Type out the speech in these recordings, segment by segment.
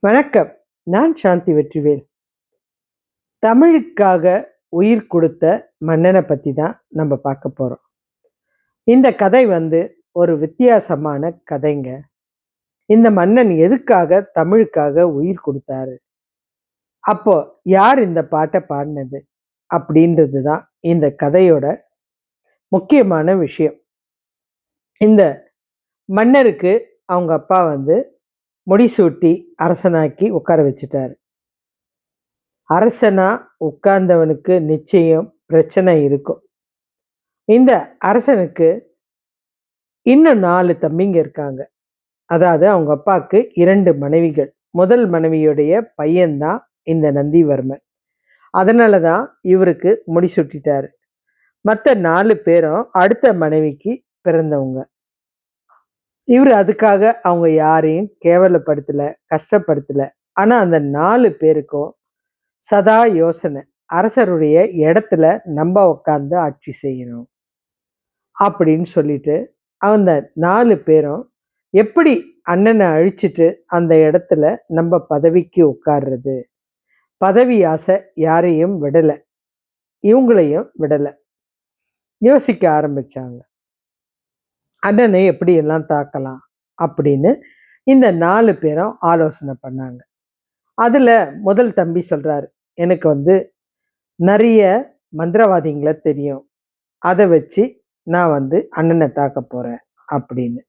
வணக்கம். நான் சாந்தி வெற்றிவேல். தமிழுக்காக உயிர் கொடுத்த மன்னனை பத்தி தான் நம்ம பார்க்க போறோம். இந்த கதை ஒரு வித்தியாசமான கதைங்க. இந்த மன்னன் எதுக்காக தமிழுக்காக உயிர் கொடுத்தாரு? அப்போ யார் இந்த பாட்ட பாடுனது? அப்படின்றது தான் இந்த கதையோட முக்கியமான விஷயம். இந்த மன்னருக்கு அவங்க அப்பா முடிசூட்டி அரசனாக்கி உட்கார வச்சுட்டாரு. அரசனா உட்கார்ந்தவனுக்கு நிச்சயம் பிரச்சனை இருக்கும். இந்த அரசனுக்கு இன்னும் 4 தம்பிங்க இருக்காங்க. அதாவது அவங்க அப்பாவுக்கு 2 மனைவிகள். முதல் மனைவியுடைய பையன்தான் இந்த நந்திவர்மன். அதனால தான் இவருக்கு முடிசூட்டிட்டாரு. மற்ற 4 பேரும் அடுத்த மனைவிக்கு பிறந்தவங்க. இவர் அதுக்காக அவங்க யாரையும் கேவலப்படுத்தல, கஷ்டப்படுத்தல. ஆனா அந்த 4 பேருக்கும் சதா யோசனை, அரசருடைய இடத்துல நம்ம உட்கார்ந்து ஆட்சி செய்யணும் அப்படின்னு சொல்லிட்டு அந்த 4 பேரும் எப்படி அண்ணனை அழிச்சிட்டு அந்த இடத்துல நம்ம பதவிக்கு உட்கார்றது, பதவி ஆசை யாரையும் விடல, இவங்களையும் விடல. யோசிக்க ஆரம்பிச்சாங்க. அண்ணனை எப்படி எல்லாம் தாக்கலாம் அப்படின்னு இந்த 4 பேரும் ஆலோசனை பண்ணாங்க. அதுல முதல் தம்பி சொல்றாரு, எனக்கு நிறைய மந்திரவாதிகளை தெரியும், அதை வச்சு நான் அண்ணனை தாக்க போறேன் அப்படின்னு.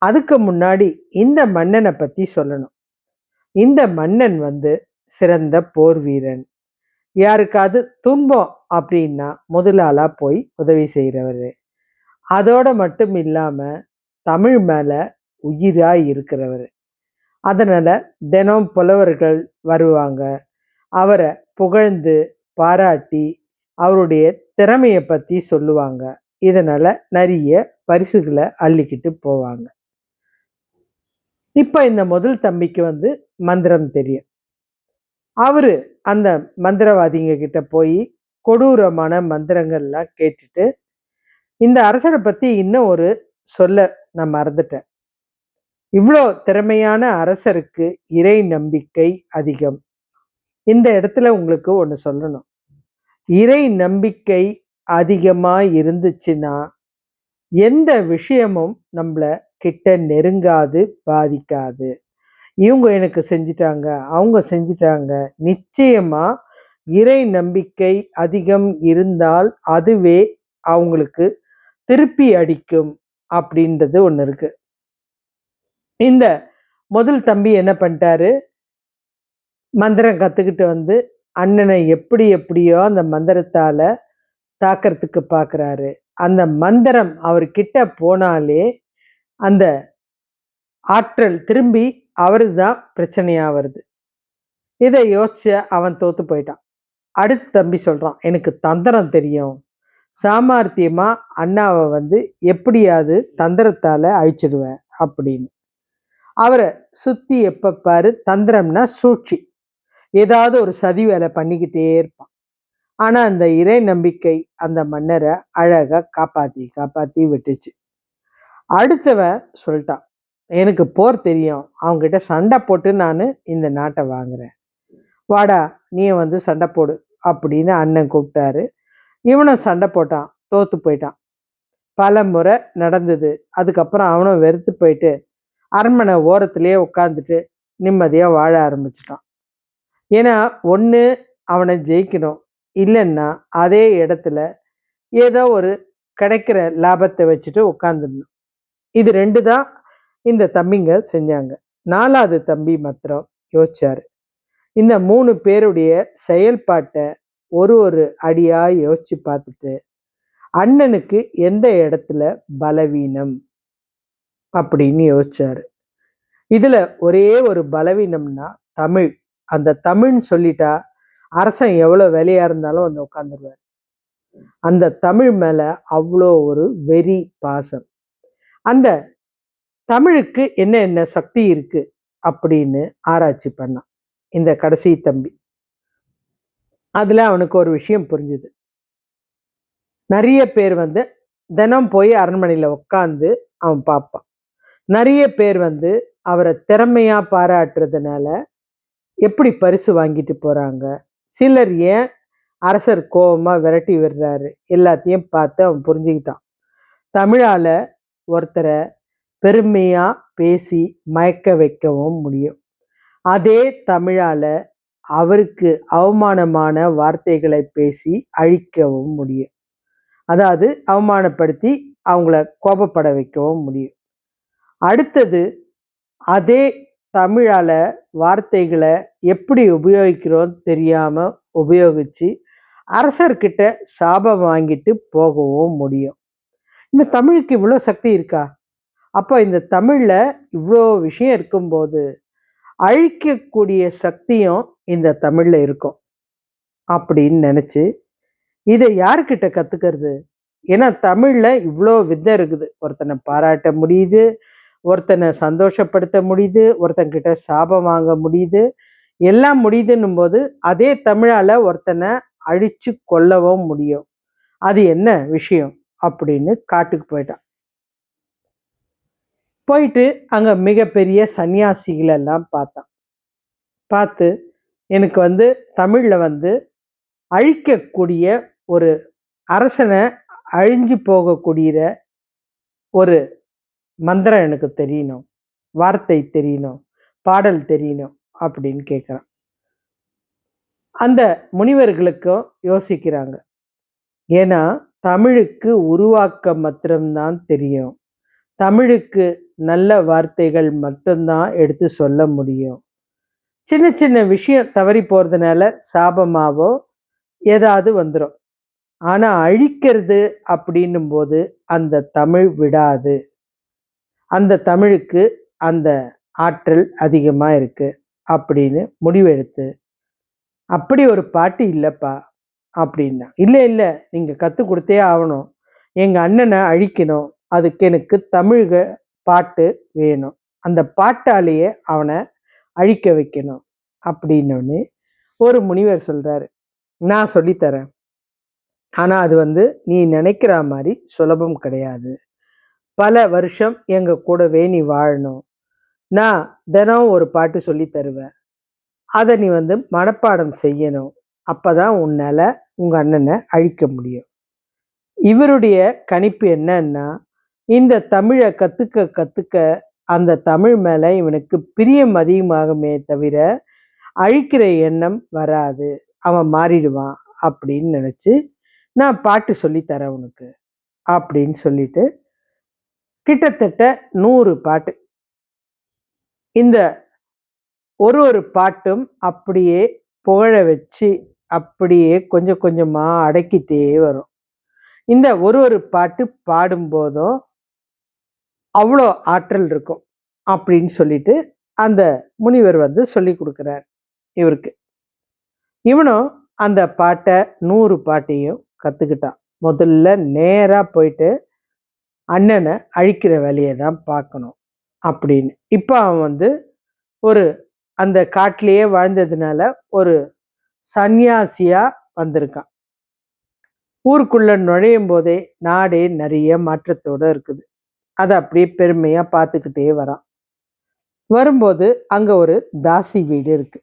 அதுக்கு முன்னாடி இந்த மன்னனை பத்தி சொல்லணும். இந்த மன்னன் சிறந்த போர் வீரன். யாருக்காவது துன்பம் அப்படின்னா முதலாளா போய் உதவி செய்கிறவர். அதோட மட்டும் இல்லாம தமிழ் மேல உயிரா இருக்கிறவர். அதனால தினம் புலவர்கள் வருவாங்க, அவரை புகழ்ந்து பாராட்டி அவருடைய திறமையை பத்தி சொல்லுவாங்க. இதனால நிறைய பரிசுகளை அள்ளிக்கிட்டு போவாங்க. இப்ப இந்த முதல் தம்பிக்கு மந்திரம் தெரியும். அவரு அந்த மந்திரவாதிங்க கிட்ட போய் கொடூரமான மந்திரங்கள்லாம் கேட்டுட்டு, இந்த அரசரை பத்தி இன்னும் ஒரு சொல்ல நான் மறந்துட்டேன். இவ்வளோ திறமையான அரசருக்கு இறை நம்பிக்கை அதிகம். இந்த இடத்துல உங்களுக்கு ஒண்ணு சொல்லணும். இறை நம்பிக்கை அதிகமா இருந்துச்சுன்னா எந்த விஷயமும் நம்மள கிட்ட நெருங்காது, பாதிக்காது. இவங்க எனக்கு செஞ்சிட்டாங்க, அவங்க செஞ்சிட்டாங்க. நிச்சயமா இறை நம்பிக்கை அதிகம் இருந்தால் அதுவே அவங்களுக்கு திருப்பி அடிக்கும் அப்படின்றது ஒண்ணு இருக்கு. இந்த முதல் தம்பி என்ன பண்ணிட்டாரு, மந்திரம் கத்துக்கிட்டு அண்ணனை எப்படி எப்படியோ அந்த மந்திரத்தால தாக்கிறதுக்கு பார்க்குறாரு. அந்த மந்திரம் அவர்கிட்ட போனாலே அந்த ஆற்றல் திரும்பி அவருக்கு தான் பிரச்சனையா வருது. இதை யோசிச்சு அவன் தோத்து போயிட்டான். அடுத்த தம்பி சொல்றான், எனக்கு தந்திரம் தெரியும், சாமர்த்தியமா அண்ணாவை எப்படியாவது தந்திரத்தால அழிச்சிடுவேன் அப்படின்னு. அவரை சுத்தி எப்ப பாரு தந்திரம்னா சூழ்ச்சி, ஏதாவது ஒரு சதி வேலை பண்ணிக்கிட்டே இருப்பான். ஆனா அந்த இறை நம்பிக்கை அந்த மன்னரை அழகா காப்பாத்தி காப்பாத்தி விட்டுச்சு. அடுத்தவன் சொல்லிட்டான், எனக்கு போர் தெரியும், அவங்ககிட்ட சண்டை போட்டு நான் இந்த நாட்டை வாங்குறேன், வாடா நீ சண்டை போடு அப்படின்னு அண்ணன் கூப்பிட்டாரு. இவனும் சண்டை போட்டான், தோத்து போயிட்டான். பல முறை நடந்தது. அதுக்கப்புறம் அவனும் வெறுத்து போயிட்டு அரண்மனை ஓரத்திலேயே உட்காந்துட்டு நிம்மதியா வாழ ஆரம்பிச்சிட்டான். ஏன்னா ஒண்ணு அவனை ஜெயிக்கணும், இல்லைன்னா அதே இடத்துல ஏதோ ஒரு கிடைக்கிற லாபத்தை வச்சுட்டு உட்காந்துடணும். இது 2 தான் இந்த தம்பிங்க செஞ்சாங்க. 4வது தம்பி மாத்திரம் யோசிச்சாரு. இந்த 3 பேருடைய செயல்பாட்டை ஒரு ஒரு அடியா யோசிச்சு பார்த்துட்டு அண்ணனுக்கு எந்த இடத்துல பலவீனம் அப்படின்னு யோசிச்சாரு. இதுல ஒரே ஒரு பலவீனம்னா தமிழ். அந்த தமிழ்னு சொல்லிட்டா அரசன் எவ்வளவு வேலையா இருந்தாலும் உட்காந்துருவார். அந்த தமிழ் மேல அவ்வளோ ஒரு வெறி பாசம். அந்த தமிழுக்கு என்ன என்ன சக்தி இருக்கு அப்படின்னு ஆராய்ச்சி பண்ணான் இந்த கடைசி தம்பி. அதுல அவனுக்கு ஒரு விஷயம் புரிஞ்சுது. நிறைய பேர் தினம் போய் அரண்மனையில உட்காந்து அவன் பார்ப்பான். நிறைய பேர் அவரை திறமையா பாராட்டுறதுனால எப்படி பரிசு வாங்கிட்டு போறாங்க, சிலர் ஏன் அரசர் கோவமா விரட்டி விடுறாரு, எல்லாத்தையும் பார்த்து அவன் புரிஞ்சுக்கிட்டான். தமிழால ஒருத்தர பெருமையா பேசி மயக்க வைக்கவும் முடியும். அதே தமிழால அவருக்கு அவமானமான வார்த்தைகளை பேசி அழிக்கவும் முடியும். அதாவது அவமானப்படுத்தி அவங்கள கோபப்பட வைக்கவும் முடியும். அடுத்தது, அதே தமிழால வார்த்தைகளை எப்படி உபயோகிக்கிறோம் தெரியாம உபயோகிச்சு அரசர்கிட்ட சாபம் வாங்கிட்டு போகவும் முடியும். இந்த தமிழுக்கு இவ்வளோ சக்தி இருக்கா? அப்போ இந்த தமிழ்ல இவ்வளோ விஷயம் இருக்கும்போது அழிக்கக்கூடிய சக்தியும் இந்த தமிழ்ல இருக்கும் அப்படின்னு நினைச்சு இதை யாருக்கிட்ட கத்துக்கிறது? ஏன்னா தமிழ்ல இவ்வளோ வித்தை இருக்குது. ஒருத்தனை பாராட்ட முடியுது, ஒருத்தனை சந்தோஷப்படுத்த முடியுது, ஒருத்தன்கிட்ட சாபம் வாங்க முடியுது, எல்லாம் முடியுதுன்னும் போது அதே தமிழால ஒருத்தனை அழிச்சு கொல்லவும் முடியும். அது என்ன விஷயம் அப்படின்னு காட்டுக்கு போயிட்டான். போயிட்டு அங்க மிகப்பெரிய சன்னியாசிகள் எல்லாம் பார்த்தான். பார்த்து எனக்கு தமிழ்ல அழிக்கக்கூடிய ஒரு அரசனை அழிஞ்சு போகக்கூடிய ஒரு மந்திரம் எனக்கு தெரியணும், வார்த்தை தெரியணும், பாடல் தெரியணும் அப்படின்னு கேட்குறான். அந்த முனிவர்களுக்கும் யோசிக்கிறாங்க. ஏன்னா தமிழுக்கு உருவாக்க மாத்திரம்தான் தெரியும், தமிழுக்கு நல்ல வார்த்தைகள் மட்டும்தான் எடுத்து சொல்ல முடியும். சின்ன சின்ன விஷயம் தவறி போறதுனால சாபமாவோ ஏதாவது வந்துடும். ஆனா அழிக்கிறது அப்படின்னும் போது அந்த தமிழ் விடாது. அந்த தமிழுக்கு அந்த ஆற்றல் அதிகமா இருக்கு அப்படின்னு முடிவெடுத்து, அப்படி ஒரு பாட்டு இல்லப்பா அப்படின்னா, இல்ல இல்ல நீங்க கத்து கொடுத்தே ஆகணும், எங்க அண்ணனை அழிக்கணும், அதுக்கு எனக்கு தமிழ் பாட்டு வேணும், அந்த பாட்டாலேயே அவனை அழிக்க வைக்கணும் அப்படின்னு ஒரு முனிவர் சொல்றாரு. நான் சொல்லித்தரேன், ஆனா அது நீ நினைக்கிற மாதிரி சுலபம் கிடையாது. பல வருஷம் எங்க கூடவே நீ வாழணும். நான் தினம் ஒரு பாட்டு சொல்லி தருவேன், அதை நீ மனப்பாடம் செய்யணும். அப்பதான் உன்னால உங்க அண்ணனை அழிக்க முடியும். இவருடைய கணிப்பு என்னன்னா, இந்த தமிழை கத்துக்க கத்துக்க அந்த தமிழ் மேல இவனுக்கு பிரியம் அதிகமாகுமே தவிர அழிக்கிற எண்ணம் வராது, அவன் மாறிடுவான் அப்படின்னு நினைச்சு நான் பாட்டு சொல்லி தரேன் உனக்கு அப்படின்னு சொல்லிட்டு கிட்டத்தட்ட 100 பாட்டு. இந்த ஒரு ஒரு பாட்டும் அப்படியே புகழ வச்சு அப்படியே கொஞ்சம் கொஞ்சமா அடக்கிட்டே வரும். இந்த ஒரு ஒரு பாட்டு பாடும்போதும் அவ்வளோ ஆற்றல் இருக்கும் அப்படின்னு சொல்லிட்டு அந்த முனிவர் சொல்லி கொடுக்குறார் இவருக்கு. இவனும் அந்த பாட்டை 100 பாட்டையும் கத்துக்கிட்டான். முதல்ல நேரா போயிட்டு அண்ணனை அழிக்கிற வேலையை தான் பார்க்கணும் அப்படின்னு. இப்போ அவன் ஒரு அந்த காட்டிலேயே வாழ்ந்ததுனால ஒரு சன்னியாசியா வந்திருக்கான். ஊருக்குள்ள நுழையும் போதே நாடே நிறைய மாற்றத்தோட இருக்குது. அதை அப்படியே பெருமையா பார்த்துக்கிட்டே வரான். வரும்போது அங்க ஒரு தாசி வீடு இருக்கு.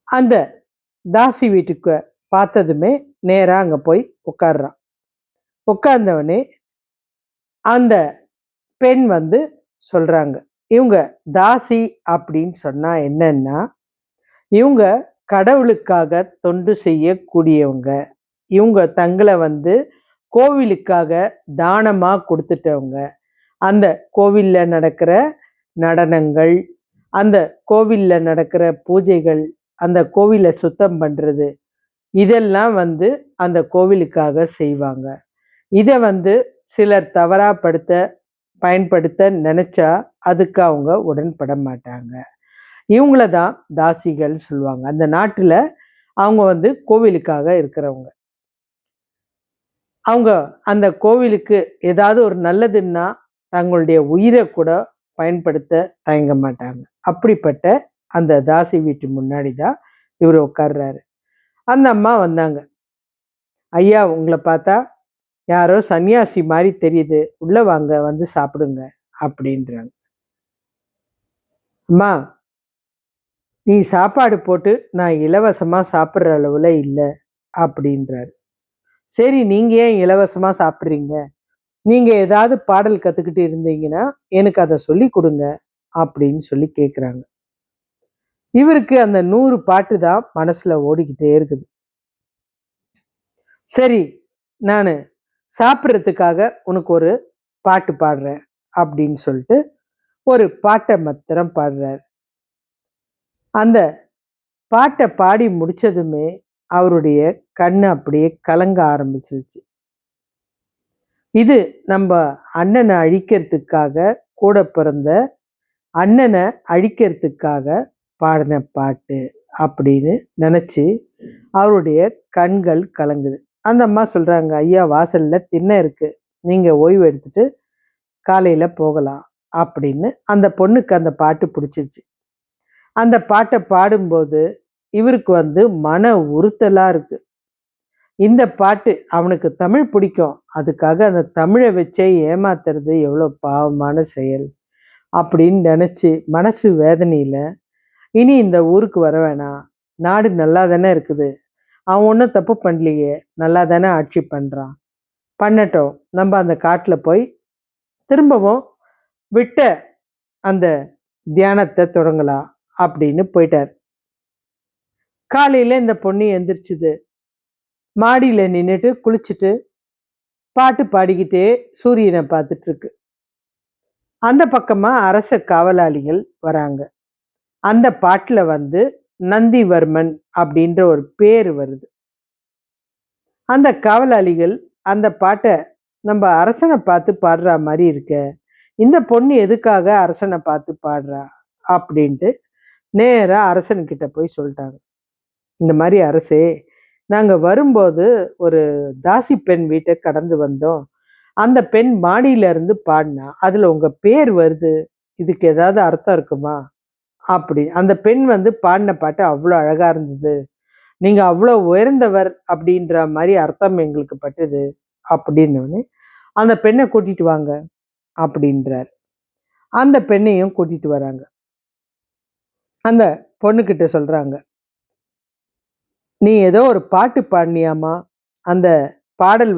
அந்த தாசி வீட்டுக்கு பார்த்ததுமே நேரா அங்க போய் உட்கார்றான். உட்கார்ந்தவனே அந்த பெண் சொல்றாங்க, இவங்க தாசி அப்படின்னு சொன்னா என்னன்னா, இவங்க கடவுளுக்காக தொண்டு செய்யக்கூடியவங்க. இவங்க தங்களை கோவிலுக்காக தானமா கொடுத்துட்டவங்க. அந்த கோவில்ல நடக்கிற நடனங்கள், அந்த கோவில்ல நடக்கிற பூஜைகள், அந்த கோவிலை சுத்தம் பண்றது, இதெல்லாம் அந்த கோவிலுக்காக செய்வாங்க. இதை சிலர் தவறா பயன்படுத்த நினைச்சா அதுக்கு அவங்க உடன்பட மாட்டாங்க. இவங்கள தான் தாசிகள் சொல்லுவாங்க. அந்த நாட்டுல அவங்க கோவிலுக்காக இருக்கிறவங்க. அவங்க அந்த கோவிலுக்கு ஏதாவது ஒரு நல்லதுன்னா தங்களுடைய உயிரை கூட பயன்படுத்த தயங்க மாட்டாங்க. அப்படிப்பட்ட அந்த தாசி வீட்டு முன்னாடி தான் இவர் உட்கார்றாரு. அந்த அம்மா வந்தாங்க. ஐயா, உங்களை பார்த்தா யாரோ சன்னியாசி மாதிரி தெரியுது, உள்ள வாங்க, சாப்பிடுங்க அப்படின்றாங்க. அம்மா, நீ சாப்பாடு போட்டு நான் இலவசமா சாப்பிடுற அளவுல இல்ல அப்படின்றாரு. சரி, நீங்க ஏன் இலவசமா சாப்பிடுறீங்க? நீங்க ஏதாவது பாடல் கத்துக்கிட்டு இருந்தீங்கன்னா, எனக்கு அத சொல்லிக் குடுங்க அப்படின்னு சொல்லி கேட்குறாங்க. இவருக்கு அந்த 100 பாட்டு தான் மனசுல ஓடிக்கிட்டே இருக்குது. சரி, நானு சாப்பிடுறதுக்காக உனக்கு ஒரு பாட்டு பாடுறேன் அப்படின்னு சொல்லிட்டு ஒரு பாட்ட மாத்திரம் பாடுறாரு. அந்த பாட்ட பாடி முடிச்சதுமே அவருடைய கண்ணு அப்படியே கலங்க ஆரம்பிச்சிருச்சு. இது நம்ப அண்ணன அழிக்கிறதுக்காக, கூட பிறந்த அண்ணன அழிக்கிறதுக்காக பாடின பாட்டு அப்படின்னு நெனச்சு அவருடைய கண்கள் கலங்குது. அந்த அம்மா சொல்றாங்க, "ஐயா, வாசல்ல திண்ணை இருக்கு. நீங்க ஓய்வு எடுத்துட்டு காலையில போகலாம்." அப்படின்னு. அந்த பொண்ணுக்கு அந்த பாட்டு புடிச்சிருச்சு. அந்த பாட்ட பாடும்போது இவருக்கு மன உறுத்தலா இருக்கு. இந்த பாட்டு அவனுக்கு தமிழ் பிடிக்கும். அதுக்காக அந்த தமிழ வச்சே ஏமாத்துறது எவ்வளோ பாவமான செயல் அப்படின்னு நெனச்சு மனசு வேதனையில, இனி இந்த ஊருக்கு வர வேணாம். நாடு நல்லா தானே இருக்குது. அவன் ஒண்ணும் தப்பு பண்ணலையே! நல்லா தானே ஆட்சி பண்றான். பண்ணட்டும். நம்ப அந்த காட்டுல போய் திரும்பவும் விட்ட அந்த தியானத்த தொடங்கலாம் அப்படின்னு போயிட்டாரு. காலையில இந்த பொண்ணு எந்திரிச்சுது. மாடியில நின்னுட்டு குளிச்சுட்டு, பாட்டு பாடிக்கிட்டே சூரியன பார்த்துட்டு இருக்கு. அந்த பக்கமா அரச காவலாளிகள் வராங்க. அந்த பாட்டுல நந்திவர்மன் அப்படின்ற ஒரு பேரு வருது. அந்த காவலாளிகள் அந்த பாட்ட நம்ப அரசன பார்த்து பாடுறா மாரி இருக்கே. இந்த பொண்ணு எதுக்காக அரசன பார்த்து பாடுறா? அப்படின்ட்டு நேரா அரசன்கிட்ட போய் சொல்ட்டாங்க. இந்த மாரி அரசே, நாங்க வரும்போது ஒரு தாசி பெண் வீட்ட கடந்து வந்தோம். அந்த பெண் மாடியில இருந்து பாடுனா, அதுல உங்க பேர் வருது. இதுக்கு ஏதாவது அர்த்தம் இருக்குமா? அப்படி. அந்த பெண் பாடின பாட்டு அவ்ளோ அழகா இருந்தது. நீங்க அவ்ளோ உயர்ந்தவர் அப்படின்ற மாரி அர்த்தம் எங்களுக்கு பட்டுது. அப்படின்னோனே, அந்த பெண்ண கூட்டிட்டு வாங்க அப்படின்றாரு. அந்த பெண்ணையும் கூட்டிட்டு வராங்க. அந்த பொண்ணுகிட்ட சொல்றாங்க, "நீ ஏதோ ஒரு பாட்டு பாடுனியாம்மா? அந்த பாடல்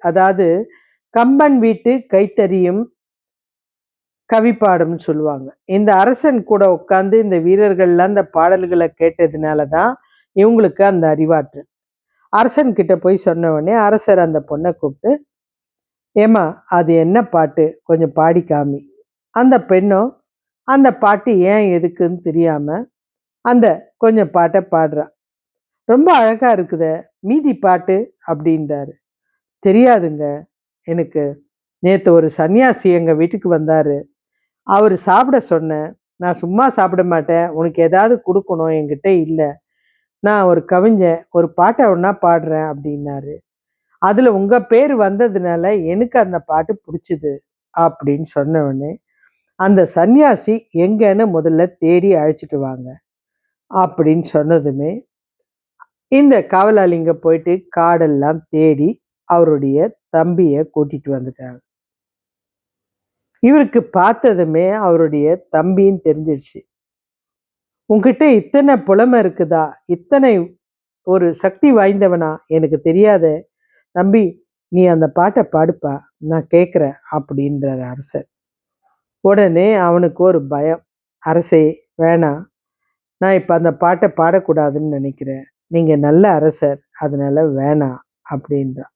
அதாவது கம்பன் வீட்டு கைத்தறியும் கவி பாடும்னு சொல்லுவாங்க. இந்த அரசன் கூட உட்கார்ந்து இந்த வீரர்கள்லாம் அந்த பாடல்கள கேட்டதுனால தான் இவங்களுக்கு அந்த அறிவாற்றல்." அரசன் கிட்ட போய் சொன்ன உடனே அரசர் அந்த பொண்ண கூப்பிட்டு, "ஏம்மா, அது என்ன பாட்டு? கொஞ்சம் பாடி காமி." அந்த பெண்ணும் அந்த பாட்டு ஏன் எதுக்குன்னு தெரியாம அந்த கொஞ்சம் பாட்ட பாடுறா. "ரொம்ப அழகா இருக்குதே! மீதி பாட்டு?" அப்படின்றாரு. "தெரியாதுங்க. எனக்கு நேத்து ஒரு சன்னியாசி எங்க வீட்டுக்கு வந்தாரு. அவரு சாப்பிட சொன்னேன். நான் சும்மா சாப்பிட மாட்டேன். உனக்கு ஏதாவது குடுக்கணும். என்கிட்ட இல்ல. நான் ஒரு கவிஞன். ஒரு பாட்ட வேணா பாடுறேன்" அப்படின்னாரு. "அதுல உங்க பேரு வந்ததுனால எனக்கு அந்த பாட்டு புடிச்சுது." அப்படின்னு சொன்ன உடனே, "அந்த சன்னியாசி எங்கன்னு முதல்ல தேடி அழைச்சிட்டு வாங்க." அப்படின்னு சொன்னதுமே, இந்த காவலாளிங்க போயிட்டு காடெல்லாம் தேடி அவருடைய தம்பிய கூட்டிட்டு வந்துட்டாங்க. இவருக்கு பார்த்ததுமே அவருடைய தம்பின்னு தெரிஞ்சிருச்சு. "உன்கிட்ட இத்தன புலமை இருக்குதா? இத்தனை ஒரு சக்தி வாய்ந்தவனா? எனக்கு தெரியாதே. தம்பி, நீ அந்த பாட்ட பாடுப்பா. நான் கேட்கிறேன்." அப்படின்றாரு அரசர். உடனே அவனுக்கு ஒரு பயம். "அரசே, வேணாம். நான் இப்ப அந்த பாட்ட பாடக்கூடாதுன்னு நெனைக்கிறேன். நீங்க நல்ல அரசர். அதனால வேணாம்." அப்படின்றான்.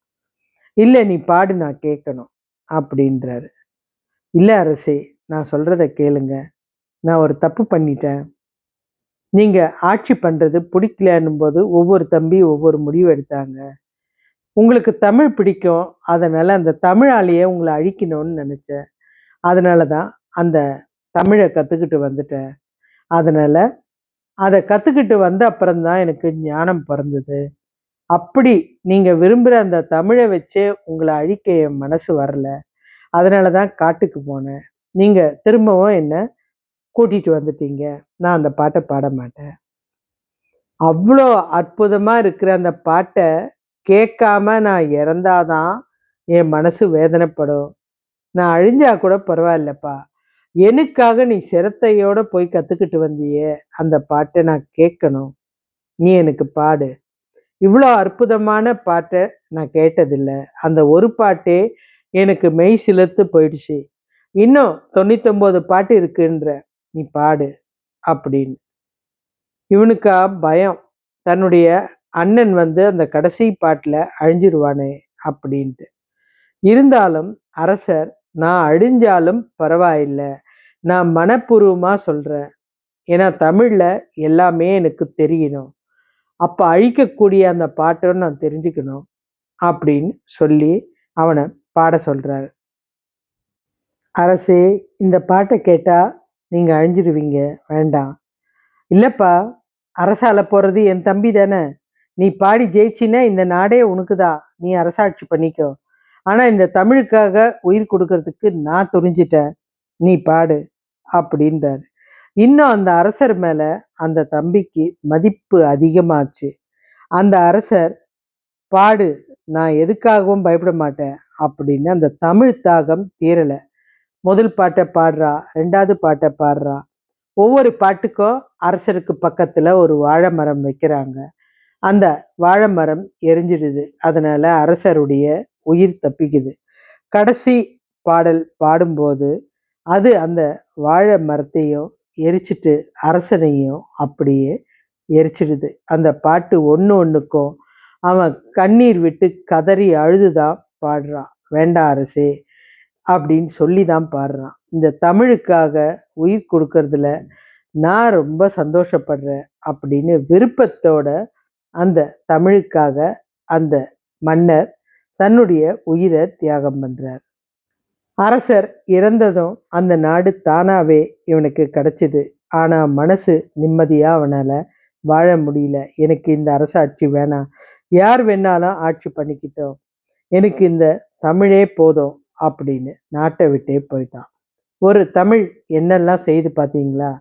"இல்ல, நீ பாடு, நான் கேட்கணும்." அப்படின்றாரு. "இல்ல அரசே, நான் சொல்றத கேளுங்க. நான் ஒரு தப்பு பண்ணிட்டேன். நீங்க ஆட்சி பண்றது பிடிக்கலன்னும்போது ஒவ்வொரு தம்பி ஒவ்வொரு முடிவு எடுத்தாங்க. உங்களுக்கு தமிழ் பிடிக்கும். அதனால அந்த தமிழாலேயே உங்கள அழிக்கணும்னு நெனச்சேன். அதனால தான் அந்த தமிழ கத்துக்கிட்டு வந்துட்டேன். அதனால அத கத்துக்கிட்டு வந்த அப்புறம் தான் எனக்கு ஞானம் பொறந்தது. அப்படி நீங்க விரும்புற அந்த தமிழ வச்சே உங்கள அழிக்க என் மனசு வரல. அதனால தான் காட்டுக்கு போனேன். நீங்க திரும்பவும் என்ன கூட்டிட்டு வந்துட்டீங்க. நான் அந்த பாட்ட பாட மாட்டேன்." அவ்ளோ அற்புதமா இருக்கிற அந்த பாட்ட கேட்காம நான் இறந்தா தான் என் மனசு வேதனைப்படும். நான் அழிஞ்சா கூட பரவாயில்லப்பா. எனக்காக நீ சிரத்தையோட போய் கத்துக்கிட்டு வந்தியே, அந்த பாட்டை நான் கேட்கணும். நீ எனக்கு பாடு. இவ்வளோ அற்புதமான பாட்டை நான் கேட்டதில்ல. அந்த ஒரு பாட்டே எனக்கு மெய் சிலிர்த்து போயிடுச்சு. இன்னும் 99 பாட்டு இருக்குன்ற. நீ பாடு அப்படின்னு. இவனுக்கா பயம். தன்னுடைய அண்ணன் வந்து அந்த கடைசி பாட்டுல அழிஞ்சிருவானே அப்படின்ட்டு. இருந்தாலும் அரசர், நான் அழிஞ்சாலும் பரவாயில்ல. நான் மனப்பூர்வமா சொல்றேன். ஏன்னா தமிழ்ல எல்லாமே எனக்கு தெரியணும். அப்ப அழிக்கக்கூடிய அந்த பாட்டும் நான் தெரிஞ்சுக்கணும் அப்படின்னு சொல்லி அவனை பாட சொல்றாரு. அரசே, இந்த பாட்டை கேட்டா நீங்க அழிஞ்சிருவீங்க, வேண்டாம். இல்லப்பா, அரசால போறது என் தம்பி தானே. நீ பாடி ஜெயிச்சின்னா இந்த நாடே உனக்குதான். நீ அரசாட்சி பண்ணிக்கோ. ஆனா இந்த தமிழுக்காக உயிர் கொடுக்கறதுக்கு நான் துணிஞ்சிட்டேன். நீ பாடு அப்படின்றாரு. இன்னும் அந்த அரசர் மேல அந்த தம்பிக்கு மதிப்பு அதிகமாச்சு. அந்த அரசர், பாடு, நான் எதுக்காகவும் பயப்பட மாட்டேன் அப்படின்னு அந்த தமிழ் தாகம் தீரல. முதல் பாட்டை பாடுறா, 2வது பாட்டை பாடுறா. ஒவ்வொரு பாட்டுக்கும் அரசருக்கு பக்கத்துல ஒரு வாழை மரம் வைக்கிறாங்க. அந்த வாழை மரம் எரிஞ்சிடுது. அதனால அரசருடைய உயிர் தப்பிக்குது. கடைசி பாடல் பாடும்போது அது அந்த வாழை மரத்தையும் எரிச்சிட்டு அரசனையும் அப்படியே எரிச்சிடுது. அந்த பாட்டு ஒன்று ஒன்றுக்கும் அவன் கண்ணீர் விட்டு கதறி அழுதுதான் பாடுறான். வேண்டாம் அரசே அப்படின்னு சொல்லி தான் பாடுறான். இந்த தமிழுக்காக உயிர் கொடுக்கறதுல நான் ரொம்ப சந்தோஷப்படுறேன் அப்படின்னு விருப்பத்தோட அந்த தமிழுக்காக அந்த மன்னர் தன்னுடைய உயிரை தியாகம் பண்றார். அரசர் இறந்ததும் அந்த நாடு தானாவே இவனுக்கு கிடைச்சிது. ஆனா மனசு நிம்மதியா அவனால வாழ முடியல. எனக்கு இந்த அரசாட்சி வேணாம், யார் வேணாலும் ஆட்சி பண்ணிக்கிட்டோம், எனக்கு இந்த தமிழே போதும் அப்படின்னு நாட்டை விட்டே போயிட்டான். ஒரு தமிழ் என்னெல்லாம் செய்து பார்த்தீங்களா?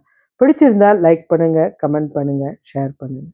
பிடிச்சிருந்தா லைக் பண்ணுங்க, கமெண்ட் பண்ணுங்க, ஷேர் பண்ணுங்க.